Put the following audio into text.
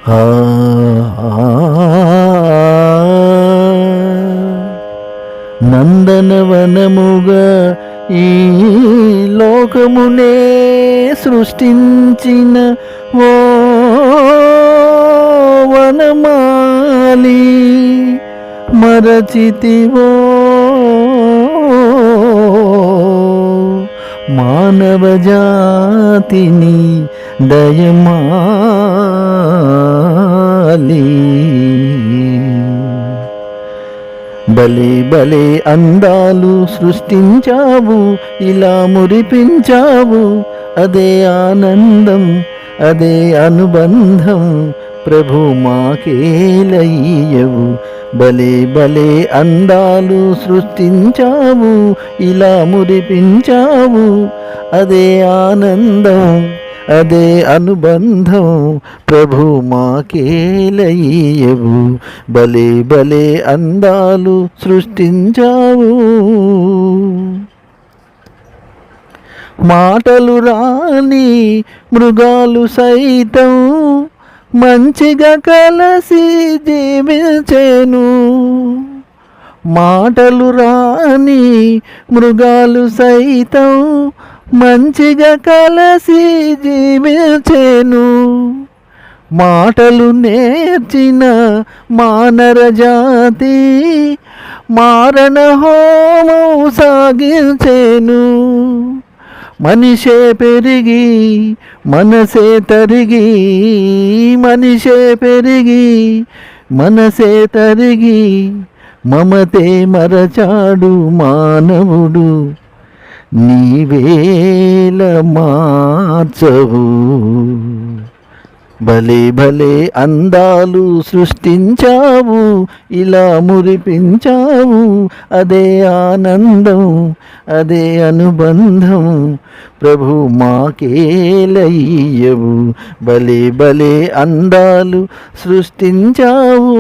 ఆ నందనవనముగా ఈ లోకమునే సృష్టించిన ఓ వనమాలి మరచితివో మానవ జాతిని దయమాలి. భలే భలే అందాలు సృష్టించావు, ఇలా మురిపించావు, అదే ఆనందం, అదే అనుబంధం, ప్రభు మాకేలయ్యవు. భలే భలే అందాలు సృష్టించావు, ఇలా మురిపించావు, అదే ఆనందం, అదే అనుబంధం, ప్రభు మాకేలయ్యవు. భలే భలే అందాలు సృష్టించావు. మాటలు రాని మృగాలు సైతం మంచిగా కలిసి జీవించెను. మాటలు రాని మృగాలు సైతం మంచిగా కలిసి జీవించెను. మాటలు నేర్చిన మానర జాతి మారణ హోమం సాగించెను. మనిషే పెరిగి మనసే తరిగి, మనిషే పెరిగి మనసే తరిగి, మమతే మరచాడు మానవుడు, నీవేల మార్చవు. భలే భలే అందాలు సృష్టించావు, ఇలా మురిపించావు, అదే ఆనందం, అదే అనుబంధం, ప్రభు మాకేలయ్యవు. భలే భలే అందాలు సృష్టించావు.